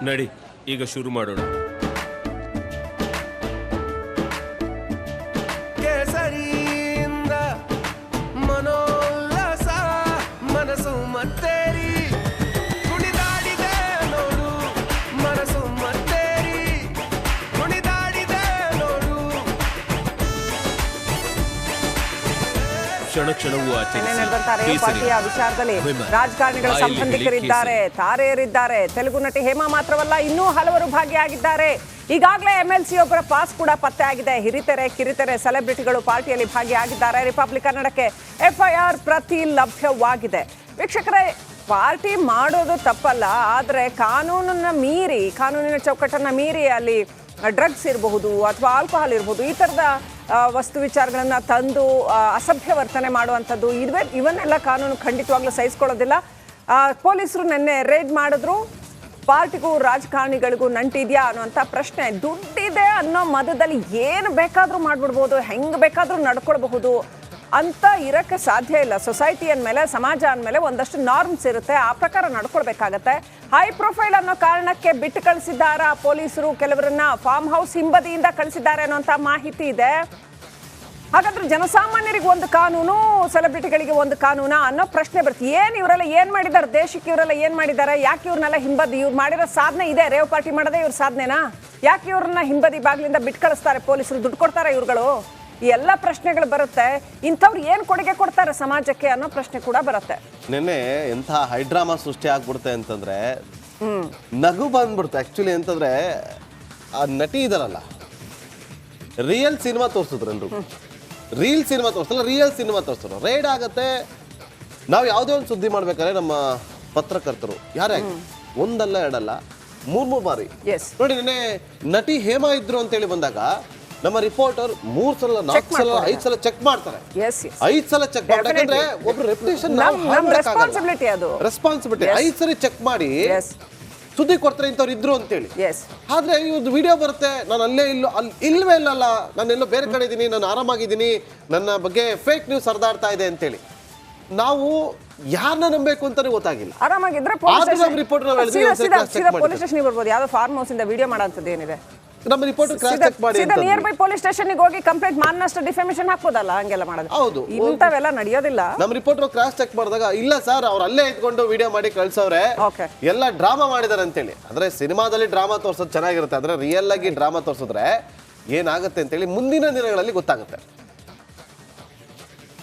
ನಡಿ ಈಗ ಶುರು ಮಾಡೋಣ. ಕೇಸರಿಯಿಂದ ಮನೋಲ್ಲಾಸ ಮನಸ್ಸು ಮತ್ತೇರಿ ಕುಣಿದಾಡಿದೆ ನೋಡು, ಮನಸ್ಸು ಮತ್ತೇರಿ ಕುಣಿದಾಡಿದೆ ನೋಡು. ಕ್ಷಣ ಕ್ಷಣವೂ ಪಾರ್ಟಿಯ ವಿಚಾರದಲ್ಲಿ ರಾಜಕಾರಣಿಗಳ ಸಂಬಂಧಿಕರಿದ್ದಾರೆ, ತಾರೆಯರಿದ್ದಾರೆ. ತೆಲುಗು ನಟಿ ಹೇಮಾ ಮಾತ್ರವಲ್ಲ, ಇನ್ನೂ ಹಲವರು ಭಾಗಿಯಾಗಿದ್ದಾರೆ. ಈಗಾಗಲೇ MLC ಒಬ್ಬರ ಪಾಸ್ ಕೂಡ ಪತ್ತೆ ಆಗಿದೆ. ಹಿರಿತೆರೆ ಕಿರಿತೆರೆ ಸೆಲೆಬ್ರಿಟಿಗಳು ಪಾರ್ಟಿಯಲ್ಲಿ ಭಾಗಿಯಾಗಿದ್ದಾರೆ. ರಿಪಬ್ಲಿಕ್ ಕನ್ನಡಕ್ಕೆ FIR ಪ್ರತಿ ಲಭ್ಯವಾಗಿದೆ. ವೀಕ್ಷಕರೇ, ಪಾರ್ಟಿ ಮಾಡೋದು ತಪ್ಪಲ್ಲ, ಆದರೆ ಕಾನೂನಿನ ಚೌಕಟ್ಟನ್ನು ಮೀರಿ ಅಲ್ಲಿ ಡ್ರಗ್ಸ್ ಇರಬಹುದು ಅಥವಾ ಆಲ್ಕೋಹಾಲ್ ಇರಬಹುದು, ಈ ಥರದ ವಸ್ತು ವಿಚಾರಗಳನ್ನು ತಂದು ಅಸಭ್ಯ ವರ್ತನೆ ಮಾಡುವಂಥದ್ದು ಇವನ್ನೆಲ್ಲ ಕಾನೂನು ಖಂಡಿತವಾಗ್ಲೂ ಸಹಿಸ್ಕೊಳ್ಳೋದಿಲ್ಲ. ಪೊಲೀಸರು ನಿನ್ನೆ ರೇಡ್ ಮಾಡಿದ್ರು. ಪಾರ್ಟಿಗೂ ರಾಜಕಾರಣಿಗಳಿಗೂ ನಂಟಿದೆಯಾ ಅನ್ನೋಂಥ ಪ್ರಶ್ನೆ. ದುಡ್ಡಿದೆ ಅನ್ನೋ ಮದದಲ್ಲಿ ಏನು ಬೇಕಾದರೂ ಮಾಡ್ಬಿಡ್ಬೋದು, ಹೆಂಗೆ ಬೇಕಾದರೂ ನಡ್ಕೊಳ್ಬಹುದು ಅಂತ ಇರೋಕ್ಕೆ ಸಾಧ್ಯ ಇಲ್ಲ. ಸೊಸೈಟಿ ಅಂದಮೇಲೆ, ಸಮಾಜ ಅಂದಮೇಲೆ ಒಂದಷ್ಟು ನಾರ್ಮ್ಸ್ ಇರುತ್ತೆ, ಆ ಪ್ರಕಾರ ನಡ್ಕೊಳ್ಬೇಕಾಗತ್ತೆ. ಹೈ ಪ್ರೊಫೈಲ್ ಅನ್ನೋ ಕಾರಣಕ್ಕೆ ಬಿಟ್ಟು ಕಳಿಸಿದ್ದಾರಾ ಪೊಲೀಸರು? ಕೆಲವರನ್ನ ಫಾರ್ಮ್ ಹೌಸ್ ಹಿಂಬದಿಯಿಂದ ಕಳಿಸಿದ್ದಾರೆ ಅನ್ನೋಂಥ ಮಾಹಿತಿ ಇದೆ. ಹಾಗಾದ್ರೆ ಜನಸಾಮಾನ್ಯರಿಗೆ ಒಂದು ಕಾನೂನು, ಸೆಲೆಬ್ರಿಟಿಗಳಿಗೆ ಒಂದು ಕಾನೂನಾ ಅನ್ನೋ ಪ್ರಶ್ನೆ ಬರುತ್ತೆ. ಇವರೆಲ್ಲ ಏನು ಮಾಡಿದ್ದಾರೆ ದೇಶಕ್ಕೆ? ಇವರೆಲ್ಲ ಏನು ಮಾಡಿದ್ದಾರೆ? ಯಾಕೆ ಇವ್ರನ್ನೆಲ್ಲ ಹಿಂಬದಿ? ಇವ್ರು ಮಾಡಿರೋ ಸಾಧನೆ ಇದೆ, ರೇವ್ ಪಾರ್ಟಿ ಮಾಡೋದೇ ಇವ್ರ ಸಾಧನೆನಾ? ಯಾಕೆ ಇವ್ರನ್ನ ಹಿಂಬದಿ ಬಾಗಿಲಿಂದ ಬಿಟ್ಟು ಕಳಿಸ್ತಾರೆ ಪೊಲೀಸರು? ದುಡ್ಡು ಕೊಡ್ತಾರೆ ಇವ್ರುಗಳು? ಈ ಎಲ್ಲ ಪ್ರಶ್ನೆಗಳು ಬರುತ್ತೆ. ಇಂಥವ್ರು ಏನು ಕೊಡುಗೆ ಕೊಡ್ತಾರೆ ಸಮಾಜಕ್ಕೆ ಅನ್ನೋ ಪ್ರಶ್ನೆ ಕೂಡ ಬರುತ್ತೆ. ನಿನ್ನೆ ಎಂಥ ಹೈಡ್ರಾಮಾ ಸೃಷ್ಟಿ ಆಗ್ಬಿಡುತ್ತೆ ಅಂತಂದ್ರೆ ನಗು ಬಂದ್ಬಿಡುತ್ತೆ. ಆಕ್ಚುಲಿ ಅಂತಂದ್ರೆ ಆ ನಟಿ ಇದಾರಲ್ಲ, ರಿಯಲ್ ಸಿನಿಮಾ ತೋರಿಸಿದ್ರು ಎಲ್ರು. ರಿಯಲ್ ಸಿನಿಮಾ ತೋರಿಸಲ್ಲ, ರಿಯಲ್ ಸಿನಿಮಾ ತೋರಿಸಿದ್ರು. ರೈಡ್ ಆಗತ್ತೆ. ನಾವು ಯಾವುದೇ ಒಂದು ಸುದ್ದಿ ಮಾಡ್ಬೇಕಾದ್ರೆ ನಮ್ಮ ಪತ್ರಕರ್ತರು ಯಾರೇ ಒಂದಲ್ಲ ಎರಡಲ್ಲ 3 ಬಾರಿ ನೋಡಿ, ನಿನ್ನೆ ನಟಿ ಹೇಮಾ ಇದ್ರು ಅಂತೇಳಿ ಬಂದಾಗ ನಮ್ಮ ರಿಪೋರ್ಟರ್ 3 ಸಲ 4 ಸಲ 5 ಸಲ ಚೆಕ್ ಮಾಡ್ತಾರೆ. 5 ಸಲ ಚೆಕ್ ಮಾಡ್ತಾರೆ. ಯಾಕಂದ್ರೆ ಒಬ್ರು ರೆಪ್ಯುಟೇಷನ್ ರೆಸ್ಪಾನ್ಸಿಬಿಲಿಟಿ 5 ಸಲ ಚೆಕ್ ಮಾಡಿ ಸುದ್ದಿ ಕೊಡ್ತಾರೆ ಇಂಥವ್ರು ಇದ್ರು ಅಂತೇಳಿ. ಆದ್ರೆ ಇವತ್ತು ವಿಡಿಯೋ ಬರುತ್ತೆ, ನಾನು ಅಲ್ಲೇ ಇಲ್ವೇ ಇಲ್ಲಲ್ಲ, ನಾನು ಎಲ್ಲೋ ಬೇರೆ ಕಡೆ ಇದ್ದೀನಿ, ನಾನು ಆರಾಮಾಗಿದ್ದೀನಿ, ನನ್ನ ಬಗ್ಗೆ ಫೇಕ್ ನ್ಯೂಸ್ ಹರಿದಾಡ್ತಾ ಇದೆ ಅಂತೇಳಿ. ನಾವು ಯಾರನ್ನ ನಂಬೇಕು ಅಂತಾನೆ ಗೊತ್ತಾಗಿಲ್ಲ. ಆರಾಮಾಗಿದ್ರೆ ಪೊಲೀಸ್ ಸ್ಟೇಷನ್ ಬರ್ಬೋದು. ಯಾವ್ದೋ ಫಾರ್ಮ್ ಹೌಸ್ ಇಂದ ವಿಡಿಯೋ ಮಾಡೋಂಥದ್ದು ಏನಿದೆ? ನಮ್ಮ ರಿಪೋರ್ಟರ್ ಕ್ರಾಸ್ ಚೆಕ್ ಮಾಡಿ ನಿಯರ್ ಬೈ ಪೊಲೀಸ್ ಸ್ಟೇಷನ್ಗೆ ಹೋಗಿ ಕಂಪ್ಲೇಂಟ್ ಮಾನನಷ್ಟ ಡಿಫಾಮೇಷನ್ ಹಾಕೋದಲ್ಲ, ಹಂಗೆಲ್ಲ ಮಾಡೋದು. ಹೌದು, ಇಂಥವೆಲ್ಲ ನಡೆಯೋದಿಲ್ಲ. ನಮ್ಮ ರಿಪೋರ್ಟರ್ ಕ್ರಾಸ್ ಚೆಕ್ ಮಾಡಿದಾಗ ಇಲ್ಲ ಸರ್, ಅವ್ರು ಅಲ್ಲೇ ಇದ್ಕೊಂಡು ವಿಡಿಯೋ ಮಾಡಿ ಕಳ್ಸವ್ರೆ, ಎಲ್ಲ ಡ್ರಾಮಾ ಮಾಡಿದಾರೆ ಅಂತೇಳಿ. ಅಂದ್ರೆ ಸಿನಿಮಾದಲ್ಲಿ ಡ್ರಾಮಾ ತೋರ್ಸೋದು ಚೆನ್ನಾಗಿರುತ್ತೆ, ಆದ್ರೆ ರಿಯಲ್ ಆಗಿ ಡ್ರಾಮಾ ತೋರ್ಸಿದ್ರೆ ಏನಾಗುತ್ತೆ ಅಂತೇಳಿ ಮುಂದಿನ ದಿನಗಳಲ್ಲಿ ಗೊತ್ತಾಗುತ್ತೆ.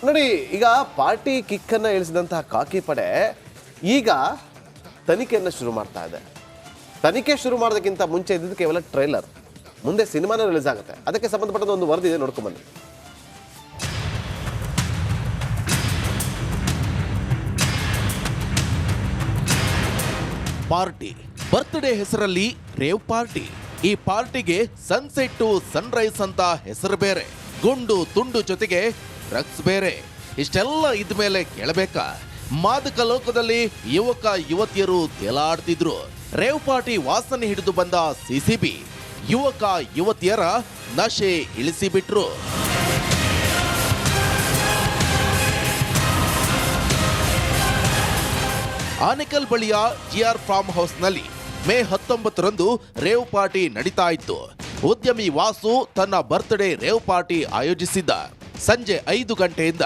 ನೋಡಿ, ಈಗ ಪಾರ್ಟಿ ಕಿಕ್ಕನ್ನ ಇಳಿಸಿದಂತಹ ಕಾಕಿ ಪಡೆ ಈಗ ತನಿಖೆಯನ್ನು ಶುರು ಮಾಡ್ತಾ ಇದೆ. ತನಿಖೆ ಶುರು ಮಾಡೋದಕ್ಕಿಂತ ಮುಂಚೆ ಇದ್ದಿದ್ದು ಕೇವಲ ಟ್ರೈಲರ್. ಮುಂದೆ ಸಿನಿಮಾನೇ ರಿಲೀಸ್ ಆಗುತ್ತೆ. ಅದಕ್ಕೆ ಸಂಬಂಧಪಟ್ಟ ಒಂದು ವರದಿ ಇದೆ, ನೋಡ್ಕೊಂಡ್ಬನ್ನಿ. ಪಾರ್ಟಿ ಬರ್ತ್ಡೇ ಹೆಸರಲ್ಲಿ ರೇವ್ ಪಾರ್ಟಿ. ಈ ಪಾರ್ಟಿಗೆ ಸನ್ಸೆಟ್ ಟು ಸನ್ರೈಸ್ ಅಂತ ಹೆಸರು ಬೇರೆ, ಗುಂಡು ತುಂಡು ಜೊತೆಗೆ ಡ್ರಗ್ಸ್ ಬೇರೆ. ಇಷ್ಟೆಲ್ಲ ಇದ್ಮೇಲೆ ಕೇಳಬೇಕಾ? ಮಾದಕ ಲೋಕದಲ್ಲಿ ಯುವಕ ಯುವತಿಯರು ತೇಲಾಡ್ತಿದ್ರು. ರೇವ್ ಪಾರ್ಟಿ ವಾಸನೆ ಹಿಡಿದು ಬಂದ ಸಿಸಿಬಿ ಯುವಕ ಯುವತಿಯರ ನಶೆ ಇಳಿಸಿಬಿಟ್ರು. ಆನೇಕಲ್ ಬಳಿಯ GR ಫಾರ್ಮ್ ಹೌಸ್ನಲ್ಲಿ ಮೇ 19ರಂದು ರೇವ್ ಪಾರ್ಟಿ ನಡೀತಾ ಇತ್ತು. ಉದ್ಯಮಿ ವಾಸು ತನ್ನ ಬರ್ತ್ಡೇ ರೇವ್ ಪಾರ್ಟಿ ಆಯೋಜಿಸಿದ್ದ. ಸಂಜೆ 5 ಗಂಟೆಯಿಂದ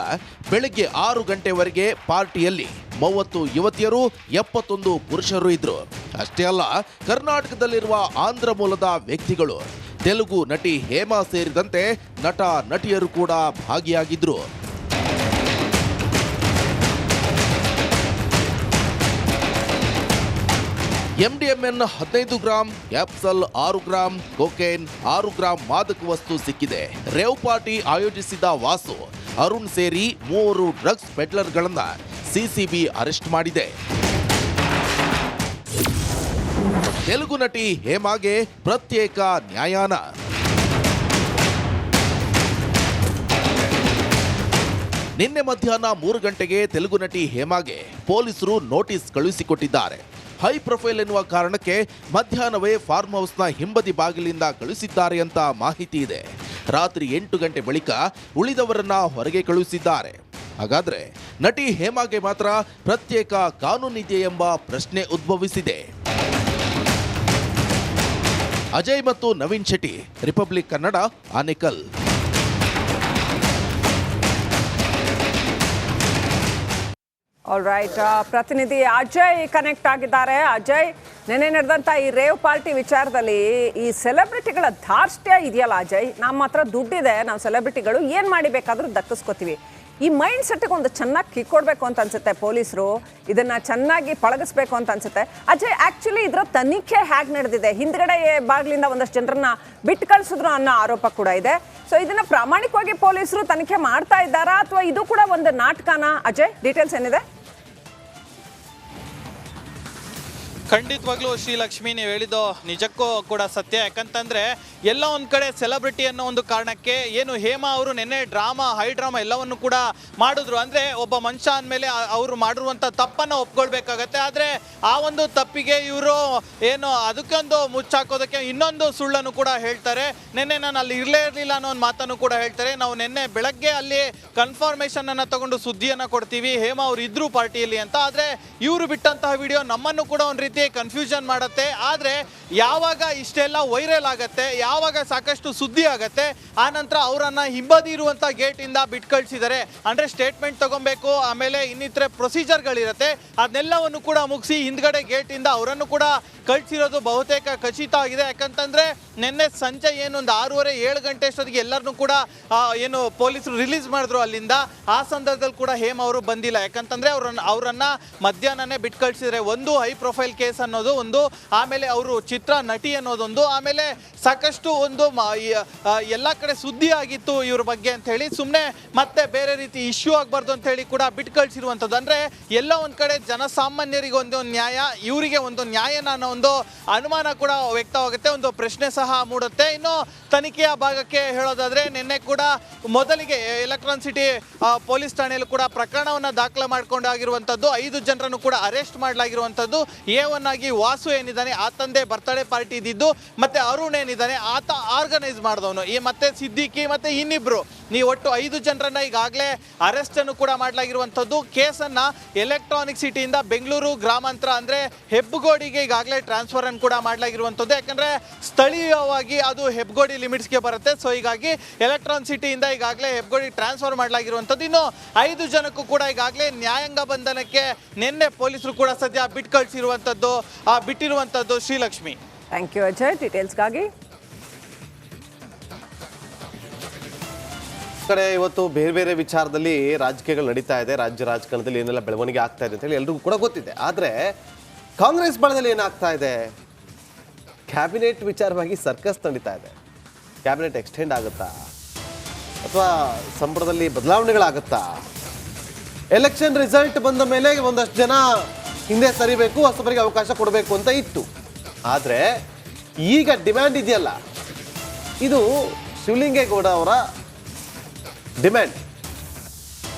ಬೆಳಗ್ಗೆ 6 ಗಂಟೆವರೆಗೆ ಪಾರ್ಟಿಯಲ್ಲಿ 30 ಯುವತಿಯರು 71 ಪುರುಷರು ಇದ್ರು. ಅಷ್ಟೇ ಅಲ್ಲ, ಕರ್ನಾಟಕದಲ್ಲಿರುವ ಆಂಧ್ರ ಮೂಲದ ವ್ಯಕ್ತಿಗಳು, ತೆಲುಗು ನಟಿ ಹೇಮಾ ಸೇರಿದಂತೆ ನಟ ನಟಿಯರು ಕೂಡ ಭಾಗಿಯಾಗಿದ್ರು. MDMN 15 gram, capsule 6 gram, cocaine 6 gram ಮಾದಕ ವಸ್ತು ಸಿಕ್ಕಿದೆ. ರೇವ್ ಪಾರ್ಟಿ ಆಯೋಜಿಸಿದ ವಾಸು, ಅರುಣ್ ಸೇರಿ 3 ಡ್ರಗ್ಸ್ ಪೆಡ್ಲರ್ಗಳನ್ನ ಸಿಸಿಬಿ ಅರೆಸ್ಟ್ ಮಾಡಿದೆ. ತೆಲುಗು ನಟಿ ಹೇಮಾಗೆ ಪ್ರತ್ಯೇಕ ನ್ಯಾಯಾನ. ನಿನ್ನೆ ಮಧ್ಯಾಹ್ನ 3 ಗಂಟೆಗೆ ತೆಲುಗು ನಟಿ ಹೇಮಾಗೆ ಪೊಲೀಸರು ನೋಟಿಸ್ ಕಳುಹಿಸಿಕೊಟ್ಟಿದ್ದಾರೆ. ಹೈ ಪ್ರೊಫೈಲ್ ಎನ್ನುವ ಕಾರಣಕ್ಕೆ ಮಧ್ಯಾಹ್ನವೇ ಫಾರ್ಮ್ ಹೌಸ್ನ ಹಿಂಬದಿ ಬಾಗಿಲಿಂದ ಕಳುಹಿಸಿದ್ದಾರೆ ಅಂತ ಮಾಹಿತಿ ಇದೆ. ರಾತ್ರಿ 8 ಗಂಟೆ ಬಳಿಕ ಉಳಿದವರನ್ನ ಹೊರಗೆ ಕಳುಹಿಸಿದ್ದಾರೆ. ಹಾಗಾದ್ರೆ ನಟಿ ಹೇಮಾಗೆ ಮಾತ್ರ ಪ್ರತ್ಯೇಕ ಕಾನೂನಿದೆ ಎಂಬ ಪ್ರಶ್ನೆ ಉದ್ಭವಿಸಿದೆ. ಅಜಯ್ ಮತ್ತು Naveen Shetty, republic Kannada, Anekal. All right, ಪ್ರತಿನಿಧಿ ಅಜಯ್ ಕನೆಕ್ಟ್ ಆಗಿದ್ದಾರೆ. ಅಜಯ್, ನೆನ್ನೆ ನಡೆದಂಥ ಈ ರೇವ್ ಪಾರ್ಟಿ ವಿಚಾರದಲ್ಲಿ ಈ ಸೆಲೆಬ್ರಿಟಿಗಳ ಧಾರ್ಷ್ಟ್ಯ ಇದೆಯಲ್ಲ ಅಜಯ್, ನಮ್ಮ ಹತ್ರ ದುಡ್ಡಿದೆ, ನಾವು ಸೆಲೆಬ್ರಿಟಿಗಳು ಏನು ಮಾಡಿ ಬೇಕಾದರೂ ದಕ್ಕಿಸ್ಕೋತೀವಿ. ಈ ಮೈಂಡ್ ಸೆಟ್ಗೆ ಒಂದು ಚೆನ್ನಾಗಿ ಕಿಕ್ ಕೊಡಬೇಕು ಅಂತ ಅನ್ಸುತ್ತೆ ಪೊಲೀಸರು, ಇದನ್ನ ಚೆನ್ನಾಗಿ ಪಳಗಿಸ್ಬೇಕು ಅಂತ ಅನ್ಸುತ್ತೆ. ಅಜಯ್, ಆಕ್ಚುಲಿ ಇದರ ತನಿಖೆ ಹೇಗೆ ನಡೆದಿದೆ? ಹಿಂದ್ಗಡೆ ಬಾಗ್ಲಿಂದ ಒಂದಷ್ಟು ಜನರನ್ನ ಬಿಟ್ಟು ಕಳಿಸಿದ್ರು ಅನ್ನೋ ಆರೋಪ ಕೂಡ ಇದೆ. ಸೊ ಇದನ್ನ ಪ್ರಾಮಾಣಿಕವಾಗಿ ಪೊಲೀಸರು ತನಿಖೆ ಮಾಡ್ತಾ ಇದ್ದಾರಾ ಅಥವಾ ಇದು ಕೂಡ ಒಂದು ನಾಟಕನಾ? ಅಜಯ್, ಡೀಟೇಲ್ಸ್ ಏನಿದೆ? ಖಂಡಿತವಾಗ್ಲೂ ಶ್ರೀಲಕ್ಷ್ಮಿ, ನೀವು ಹೇಳಿದ್ದು ನಿಜಕ್ಕೂ ಕೂಡ ಸತ್ಯ. ಯಾಕಂತಂದ್ರೆ ಎಲ್ಲ ಒಂದು ಕಡೆ ಸೆಲೆಬ್ರಿಟಿ ಅನ್ನೋ ಒಂದು ಕಾರಣಕ್ಕೆ ಏನು ಹೇಮಾ ಅವರು ನಿನ್ನೆ ಹೈ ಡ್ರಾಮಾ ಎಲ್ಲವನ್ನು ಕೂಡ ಮಾಡಿದ್ರು. ಅಂದರೆ ಒಬ್ಬ ಮನುಷ್ಯ ಅಂದಮೇಲೆ ಅವರು ಮಾಡಿರುವಂಥ ತಪ್ಪನ್ನು ಒಪ್ಕೊಳ್ಬೇಕಾಗತ್ತೆ. ಆದರೆ ಆ ಒಂದು ತಪ್ಪಿಗೆ ಇವರು ಏನು ಅದಕ್ಕೊಂದು ಮುಚ್ಚಾಕೋದಕ್ಕೆ ಇನ್ನೊಂದು ಸುಳ್ಳನ್ನು ಕೂಡ ಹೇಳ್ತಾರೆ. ನಿನ್ನೆ ನಾನು ಅಲ್ಲಿ ಇರಲಿಲ್ಲ ಅನ್ನೋ ಒಂದು ಮಾತನ್ನು ಕೂಡ ಹೇಳ್ತಾರೆ. ನಾವು ನಿನ್ನೆ ಬೆಳಗ್ಗೆ ಅಲ್ಲಿ ಕನ್ಫರ್ಮೇಷನ್ ಅನ್ನು ತಗೊಂಡು ಸುದ್ದಿಯನ್ನು ಕೊಡ್ತೀವಿ, ಹೇಮಾ ಅವರು ಇದ್ರು ಪಾರ್ಟಿಯಲ್ಲಿ ಅಂತ. ಆದರೆ ಇವರು ಬಿಟ್ಟಂತಹ ವಿಡಿಯೋ ನಮ್ಮನ್ನು ಕೂಡ ಒಂದು ರೀತಿ ಕನ್ಫ್ಯೂಷನ್ ಮಾಡುತ್ತೆ. ಆದರೆ ಯಾವಾಗ ಇಷ್ಟೆಲ್ಲ ವೈರಲ್ ಆಗತ್ತೆ, ಯಾವಾಗ ಸಾಕಷ್ಟು ಸುದ್ದಿ ಆಗತ್ತೆ, ಆ ನಂತರ ಅವರನ್ನ ಹಿಂಬದಿ ಇರುವಂಥ ಗೇಟಿಂದ ಬಿಟ್ಟು ಕಳಿಸಿದ್ದಾರೆ. ಅಂದರೆ ಸ್ಟೇಟ್ಮೆಂಟ್ ತಗೊಬೇಕು, ಆಮೇಲೆ ಇನ್ನಿತರೆ ಪ್ರೊಸೀಜರ್ಗಳಿರುತ್ತೆ, ಅದನ್ನೆಲ್ಲವನ್ನು ಕೂಡ ಮುಗಿಸಿ ಹಿಂದ್ಗಡೆ ಗೇಟಿಂದ ಅವರನ್ನು ಕೂಡ ಕಳಿಸಿರೋದು ಬಹುತೇಕ ಖಚಿತ ಆಗಿದೆ. ಯಾಕಂತಂದರೆ ನಿನ್ನೆ ಸಂಜೆ ಏನೊಂದು 6:30-7 ಗಂಟೆ ಅಷ್ಟೊತ್ತಿಗೆ ಎಲ್ಲರನ್ನೂ ಕೂಡ ಏನು ಪೊಲೀಸರು ರಿಲೀಸ್ ಮಾಡಿದ್ರು ಅಲ್ಲಿಂದ. ಆ ಸಂದರ್ಭದಲ್ಲಿ ಕೂಡ ಹೇಮ್ ಅವರು ಬಂದಿಲ್ಲ. ಯಾಕಂತಂದರೆ ಅವರನ್ನು ಮಧ್ಯಾಹ್ನನೇ ಬಿಟ್ಟು ಕಳಿಸಿದರೆ. ಒಂದು ಹೈ ಪ್ರೊಫೈಲ್ ಕೇಸ್ ಅನ್ನೋದು ಒಂದು, ಆಮೇಲೆ ಅವರು ಚಿತ್ರ ನಟಿ ಅನ್ನೋದೊಂದು, ಆಮೇಲೆ ಸಾಕಷ್ಟು ಒಂದು ಎಲ್ಲ ಕಡೆ ಸುದ್ದಿ ಆಗಿತ್ತು ಇವ್ರ ಬಗ್ಗೆ ಅಂತ ಹೇಳಿ, ಸುಮ್ಮನೆ ಮತ್ತೆ ಬೇರೆ ರೀತಿ ಇಶ್ಯೂ ಆಗಬಾರ್ದು ಅಂತ ಹೇಳಿ ಕೂಡ ಬಿಟ್ಟು ಕಳಿಸಿರುವಂಥದ್ದು. ಅಂದರೆ ಎಲ್ಲ ಒಂದು ಕಡೆ ಜನಸಾಮಾನ್ಯರಿಗೆ ಒಂದು ನ್ಯಾಯ, ಇವರಿಗೆ ಒಂದು ನ್ಯಾಯನ ಅನ್ನೋ ಒಂದು ಅನುಮಾನ ಕೂಡ ವ್ಯಕ್ತವಾಗುತ್ತೆ, ಒಂದು ಪ್ರಶ್ನೆ ಸಹ ಮೂಡುತ್ತೆ. ಇನ್ನು ತನಿಖೆಯ ಭಾಗಕ್ಕೆ ಹೇಳೋದಾದ್ರೆ ನಿನ್ನೆ ಕೂಡ ಮೊದಲಿಗೆ ಎಲೆಕ್ಟ್ರಾನ್ ಸಿಟಿ ಪೊಲೀಸ್ ಠಾಣೆಯಲ್ಲೂ ಕೂಡ ಪ್ರಕರಣವನ್ನು ದಾಖಲೆ ಮಾಡಿಕೊಂಡಾಗಿರುವಂಥದ್ದು. 5 ಜನರನ್ನು ಕೂಡ ಅರೆಸ್ಟ್ ಮಾಡಲಾಗಿರುವಂಥದ್ದು. A1 ಆಗಿ ವಾಸು ಏನಿದ್ದಾನೆ ಆತಂದೆ ಬರ್ತ್ಡೇ ಪಾರ್ಟಿ ಇದ್ದಿದ್ದು, ಮತ್ತೆ ಅರುಣ್ ಏನಿದ್ದಾನೆ ಆತ ಆರ್ಗನೈಸ್ ಮಾಡಿದವನು, ಈ ಮತ್ತೆ ಸಿದ್ದಿಕಿ ಮತ್ತೆ ಇನ್ನಿಬ್ರು, ನೀವು ಒಟ್ಟು 5 ಜನರನ್ನ ಈಗಾಗಲೇ ಅರೆಸ್ಟ್ ಅನ್ನು ಕೂಡ ಮಾಡಲಾಗಿರುವಂಥದ್ದು. ಕೇಸನ್ನ ಎಲೆಕ್ಟ್ರಾನಿಕ್ ಸಿಟಿಯಿಂದ ಬೆಂಗಳೂರು ಗ್ರಾಮಾಂತರ ಅಂದ್ರೆ ಹೆಬ್ಬಗೋಡಿಗೆ ಈಗಾಗಲೇ ಟ್ರಾನ್ಸ್ಫರ್ ಅನ್ನು ಕೂಡ ಮಾಡಲಾಗಿರುವಂಥದ್ದು. ಯಾಕಂದ್ರೆ ಸ್ಥಳೀಯವಾಗಿ ಅದು ಹೆಬ್ಬಗೋಡಿ ಲಿಮಿಟ್ಸ್ಗೆ ಬರುತ್ತೆ. ಸೊ ಹೀಗಾಗಿ ಎಲೆಕ್ಟ್ರಾನಿಕ್ ಸಿಟಿಯಿಂದ ಈಗಾಗಲೇ ಹೆಬ್ಬಗೋಡಿ ಟ್ರಾನ್ಸ್ಫರ್ ಮಾಡಲಾಗಿರುವಂಥದ್ದು. ಇನ್ನು 5 ಜನಕ್ಕೂ ಕೂಡ ಈಗಾಗಲೇ ನ್ಯಾಯಾಂಗ ಬಂಧನಕ್ಕೆ ನಿನ್ನೆ ಪೊಲೀಸರು ಕೂಡ ಸದ್ಯ ಬಿಟ್ಟಿರುವಂಥದ್ದು. ಶ್ರೀಲಕ್ಷ್ಮಿ, ಥ್ಯಾಂಕ್ ಯು ಅಜಯ್ ಡೀಟೇಲ್ಸ್ಗಾಗಿ. ಕಡೆ ಇವತ್ತು ಬೇರೆ ಬೇರೆ ವಿಚಾರದಲ್ಲಿ ರಾಜಕೀಯಗಳು ನಡೀತಾ ಇದೆ. ರಾಜ್ಯ ರಾಜಕಾರಣದಲ್ಲಿ ಏನೆಲ್ಲ ಬೆಳವಣಿಗೆ ಆಗ್ತಾ ಇದೆ ಅಂತ ಹೇಳಿ ಎಲ್ರಿಗೂ ಕೂಡ ಗೊತ್ತಿದೆ. ಆದರೆ ಕಾಂಗ್ರೆಸ್ ಬಣದಲ್ಲಿ ಏನಾಗ್ತಾ ಇದೆ? ಕ್ಯಾಬಿನೆಟ್ ವಿಚಾರವಾಗಿ ಸರ್ಕಸ್ ನಡೀತಾ ಇದೆ. ಕ್ಯಾಬಿನೆಟ್ ಎಕ್ಸ್ಟೆಂಡ್ ಆಗುತ್ತಾ ಅಥವಾ ಸಂಪುಟದಲ್ಲಿ ಬದಲಾವಣೆಗಳಾಗುತ್ತಾ? ಎಲೆಕ್ಷನ್ ರಿಸಲ್ಟ್ ಬಂದ ಮೇಲೆ ಒಂದಷ್ಟು ಜನ ಹಿಂದೆ ಸರಿಬೇಕು, ಹೊಸಬರಿಗೆ ಅವಕಾಶ ಕೊಡಬೇಕು ಅಂತ ಇತ್ತು. ಆದರೆ ಈಗ ಡಿಮ್ಯಾಂಡ್ ಇದೆಯಲ್ಲ, ಇದು ಶಿವಲಿಂಗೇಗೌಡ ಅವರ ಡಿಮ್ಯಾಂಡ್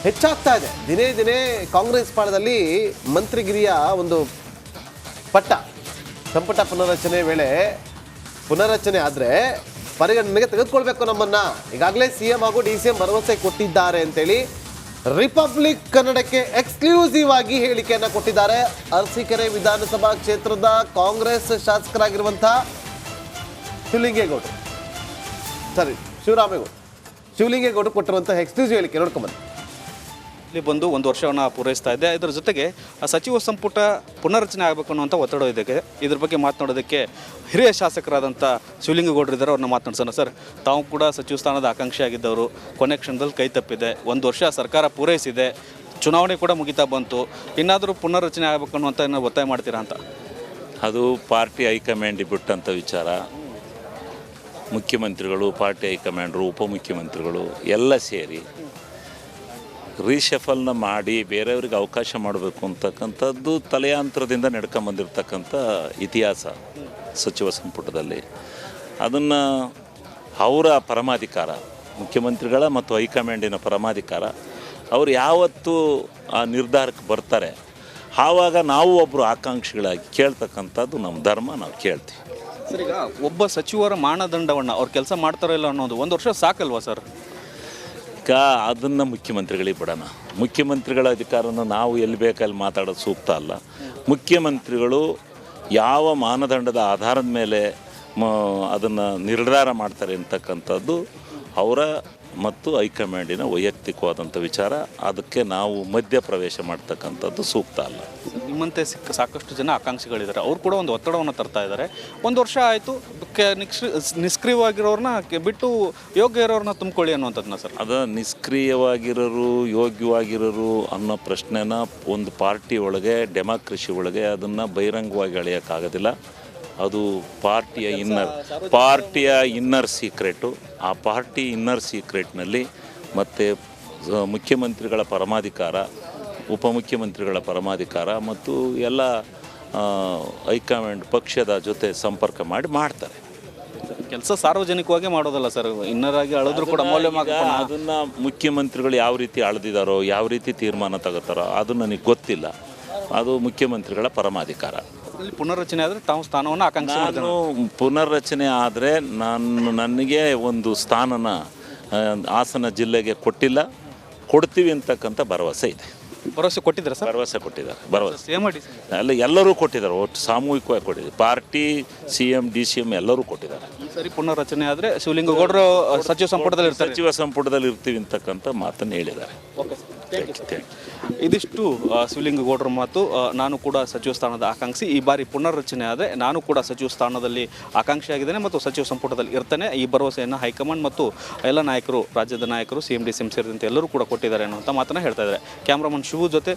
ಹೆಚ್ಚಾಗ್ತಾ ಇದೆ. ದಿನೇ ದಿನೇ ಕಾಂಗ್ರೆಸ್ ಪಾಳದಲ್ಲಿ ಮಂತ್ರಿಗಿರಿಯ ಒಂದು ಪಟ್ಟ, ಸಂಪುಟ ಪುನರ್ರಚನೆ ವೇಳೆ ಪುನರ್ರಚನೆ ಆದರೆ ಪರಿಗಣನೆಗೆ ತೆಗೆದುಕೊಳ್ಬೇಕು ನಮ್ಮನ್ನ. ಈಗಾಗಲೇ CM ಹಾಗೂ DCM ಭರವಸೆ ಕೊಟ್ಟಿದ್ದಾರೆ ಅಂತೇಳಿ ರಿಪಬ್ಲಿಕ್ ಕನ್ನಡಕ್ಕೆ ಎಕ್ಸ್ಕ್ಲೂಸಿವ್ ಆಗಿ ಹೇಳಿಕೆಯನ್ನು ಕೊಟ್ಟಿದ್ದಾರೆ. ಅರಸೀಕೆರೆ ವಿಧಾನಸಭಾ ಕ್ಷೇತ್ರದ ಕಾಂಗ್ರೆಸ್ ಶಾಸಕರಾಗಿರುವಂತಹ ಶಿವಲಿಂಗೇಗೌಡ ಕೊಟ್ಟಿರುವಂತಹ ಎಕ್ಸ್ಕ್ಲೂಸಿವ್ ಹೇಳಿಕೆ ನೋಡ್ಕೊಂಬಂದು ಇಲ್ಲಿ ಬಂದು 1 ವರ್ಷವನ್ನು ಪೂರೈಸ್ತಾ ಇದೆ. ಇದರ ಜೊತೆಗೆ ಸಚಿವ ಸಂಪುಟ ಪುನರ್ರಚನೆ ಆಗಬೇಕು ಅನ್ನುವಂಥ ಒತ್ತಡ ಇದೆ. ಇದ್ರ ಬಗ್ಗೆ ಮಾತನಾಡೋದಕ್ಕೆ ಹಿರಿಯ ಶಾಸಕರಾದಂಥ ಶಿವಲಿಂಗೇಗೌಡರು ಇದ್ದಾರೆ, ಅವ್ರನ್ನ ಮಾತನಾಡ್ಸೋಣ. ಸರ್, ತಾವು ಕೂಡ ಸಚಿವ ಸ್ಥಾನದ ಆಕಾಂಕ್ಷಿ ಆಗಿದ್ದವರು, ಕೊನೆ ಕ್ಷಣದಲ್ಲಿ ಕೈ ತಪ್ಪಿದೆ. 1 ವರ್ಷ ಸರ್ಕಾರ ಪೂರೈಸಿದೆ, ಚುನಾವಣೆ ಕೂಡ ಮುಗಿತಾ ಬಂತು, ಇನ್ನಾದರೂ ಪುನರ್ರಚನೆ ಆಗಬೇಕು ಅನ್ನುವಂಥ ಏನಾದ್ರು ಒತ್ತಾಯ ಮಾಡ್ತೀರಾ ಅಂತ? ಅದು ಪಾರ್ಟಿ ಹೈಕಮಾಂಡ್ ಬಿಟ್ಟಂಥ ವಿಚಾರ. ಮುಖ್ಯಮಂತ್ರಿಗಳು, ಪಾರ್ಟಿ ಹೈಕಮಾಂಡ್ರು, ಉಪಮುಖ್ಯಮಂತ್ರಿಗಳು ಎಲ್ಲ ಸೇರಿ ರೀಶಫಲ್ನ ಮಾಡಿ ಬೇರೆಯವ್ರಿಗೆ ಅವಕಾಶ ಮಾಡಬೇಕು ಅಂತಕ್ಕಂಥದ್ದು ತಲೆಯಾಂತರದಿಂದ ನಡ್ಕೊಂಬಂದಿರ್ತಕ್ಕಂಥ ಇತಿಹಾಸ ಸಚಿವ ಸಂಪುಟದಲ್ಲಿ. ಅದನ್ನು ಅವರ ಪರಮಾಧಿಕಾರ, ಮುಖ್ಯಮಂತ್ರಿಗಳ ಮತ್ತು ಹೈಕಮಾಂಡಿನ ಪರಮಾಧಿಕಾರ, ಅವರು ಯಾವತ್ತು ಆ ನಿರ್ಧಾರಕ್ಕೆ ಬರ್ತಾರೆ ಆವಾಗ ನಾವು ಒಬ್ಬರು ಆಕಾಂಕ್ಷಿಗಳಾಗಿ ಕೇಳ್ತಕ್ಕಂಥದ್ದು ನಮ್ಮ ಧರ್ಮ, ನಾವು ಕೇಳ್ತೀವಿ. ಸರ್, ಈಗ ಒಬ್ಬ ಸಚಿವರ ಮಾನದಂಡವನ್ನು ಅವ್ರು ಕೆಲಸ ಮಾಡ್ತಾರೋ ಇಲ್ಲ ಅನ್ನೋದು 1 ವರ್ಷ ಸಾಕಲ್ವಾ ಸರ್? ಈಗ ಅದನ್ನು ಮುಖ್ಯಮಂತ್ರಿಗಳಿಗೆ ಬಿಡೋಣ. ಮುಖ್ಯಮಂತ್ರಿಗಳ ಅಧಿಕಾರನ ನಾವು ಎಲ್ಲಿ ಬೇಕಲ್ಲಿ ಮಾತಾಡೋದು ಸೂಕ್ತ ಅಲ್ಲ. ಮುಖ್ಯಮಂತ್ರಿಗಳು ಯಾವ ಮಾನದಂಡದ ಆಧಾರದ ಮೇಲೆ ಅದನ್ನು ನಿರ್ಧಾರ ಮಾಡ್ತಾರೆ ಅಂತಕ್ಕಂಥದ್ದು ಅವರ ಮತ್ತು ಹೈಕಮಾಂಡಿನ ವೈಯಕ್ತಿಕವಾದಂಥ ವಿಚಾರ. ಅದಕ್ಕೆ ನಾವು ಮಧ್ಯಪ್ರವೇಶ ಮಾಡ್ತಕ್ಕಂಥದ್ದು ಸೂಕ್ತ ಅಲ್ಲ. ನಿಮ್ಮಂತೆ ಸಾಕಷ್ಟು ಜನ ಆಕಾಂಕ್ಷಿಗಳಿದ್ದಾರೆ, ಅವ್ರು ಕೂಡ ಒಂದು ಒತ್ತಡವನ್ನು ತರ್ತಾ ಇದ್ದಾರೆ. ಒಂದು ವರ್ಷ ಆಯಿತು, ನಿಷ್ಕ್ರಿಯವಾಗಿರೋರನ್ನ ಬಿಟ್ಟು ಯೋಗ್ಯ ಇರೋರನ್ನ ತುಂಬಿಕೊಳ್ಳಿ ಅನ್ನುವಂಥದ್ದನ್ನ ಸರ್. ಅದು ನಿಷ್ಕ್ರಿಯವಾಗಿರೋರು ಯೋಗ್ಯವಾಗಿರೋರು ಅನ್ನೋ ಪ್ರಶ್ನೆನ ಒಂದು ಪಾರ್ಟಿ ಒಳಗೆ ಡೆಮಾಕ್ರಸಿ ಒಳಗೆ ಅದನ್ನು ಬಹಿರಂಗವಾಗಿ ಅಳೆಯೋಕ್ಕಾಗೋದಿಲ್ಲ. ಅದು ಪಾರ್ಟಿಯ ಇನ್ನರ್ ಸೀಕ್ರೆಟು. ಆ ಪಾರ್ಟಿ ಇನ್ನರ್ ಸೀಕ್ರೆಟ್ನಲ್ಲಿ ಮತ್ತು ಮುಖ್ಯಮಂತ್ರಿಗಳ ಪರಮಾಧಿಕಾರ, ಉಪಮುಖ್ಯಮಂತ್ರಿಗಳ ಪರಮಾಧಿಕಾರ ಮತ್ತು ಎಲ್ಲ ಹೈಕಮಾಂಡ್ ಪಕ್ಷದ ಜೊತೆ ಸಂಪರ್ಕ ಮಾಡಿ ಮಾಡ್ತಾರೆ. ಕೆಲಸ ಸಾರ್ವಜನಿಕವಾಗಿ ಮಾಡೋದಲ್ಲ ಸರ್, ಇನ್ನರಾಗಿ ಅಳಿದ್ರು ಕೂಡ ಮೌಲ್ಯಮಾಪನ. ಅದನ್ನು ಮುಖ್ಯಮಂತ್ರಿಗಳು ಯಾವ ರೀತಿ ಅಳೆದಿದ್ದಾರೋ, ಯಾವ ರೀತಿ ತೀರ್ಮಾನ ತಗೋತಾರೋ ಅದು ನನಗೆ ಗೊತ್ತಿಲ್ಲ. ಅದು ಮುಖ್ಯಮಂತ್ರಿಗಳ ಪರಮಾಧಿಕಾರ. ಪುನರ್ರಚನೆ ಆದರೆ ತಾವು ಸ್ಥಾನವನ್ನು ಆಕಾಂಕ್ಷೆ ನಾನು ಪುನರ್ರಚನೆ ಆದರೆ ನನಗೆ ಒಂದು ಸ್ಥಾನನ ಹಾಸನ ಜಿಲ್ಲೆಗೆ ಕೊಟ್ಟಿಲ್ಲ, ಕೊಡ್ತೀವಿ ಅಂತಕ್ಕಂಥ ಭರವಸೆ ಇದೆ. ಭರವಸೆ ಕೊಟ್ಟಿದ್ದಾರೆ ಸರ್? ಭರವಸೆ ಕೊಟ್ಟಿದ್ದಾರೆ. ಭರವಸೆ CM ಎಲ್ಲ ಎಲ್ಲರೂ ಕೊಟ್ಟಿದ್ದಾರೆ, ಒಟ್ಟು ಸಾಮೂಹಿಕವಾಗಿ ಕೊಟ್ಟಿದ್ದಾರೆ. ಪಾರ್ಟಿ CM DCM ಎಲ್ಲರೂ ಕೊಟ್ಟಿದ್ದಾರೆ. ಈ ಸರಿ ಪುನರ್ರಚನೆ ಆದರೆ ಶಿವಲಿಂಗೇಗೌಡರು ಸಚಿವ ಸಂಪುಟದಲ್ಲಿ ಇರ್ತಾರೆ, ಸಚಿವ ಸಂಪುಟದಲ್ಲಿ ಇರ್ತೀವಿ ಅಂತಕ್ಕಂಥ ಮಾತನ್ನು ಹೇಳಿದ್ದಾರೆ. ಇದಿಷ್ಟು ಶಿವಲಿಂಗೇಗೌಡರ ಮಾತು. ನಾನು ಕೂಡ ಸಚಿವ ಸ್ಥಾನದ ಆಕಾಂಕ್ಷಿ. ಈ ಬಾರಿ ಪುನರ್ರಚನೆ ಆದರೆ ನಾನು ಕೂಡ ಸಚಿವ ಸ್ಥಾನದಲ್ಲಿ ಆಕಾಂಕ್ಷಿಯಾಗಿದ್ದೇನೆ ಮತ್ತು ಸಚಿವ ಸಂಪುಟದಲ್ಲಿ ಇರ್ತೇನೆ. ಈ ಭರವಸೆಯನ್ನು ಹೈಕಮಾಂಡ್ ಮತ್ತು ಎಲ್ಲ ನಾಯಕರು, ರಾಜ್ಯದ ನಾಯಕರು, CM DCM ಸೇರಿದಂತೆ ಎಲ್ಲರೂ ಕೂಡ ಕೊಟ್ಟಿದ್ದಾರೆ ಅನ್ನುವಂಥ ಮಾತನ್ನು ಹೇಳ್ತಾ ಇದ್ದಾರೆ. ಕ್ಯಾಮ್ರಾಮನ್ ಶಿವು ಜೊತೆ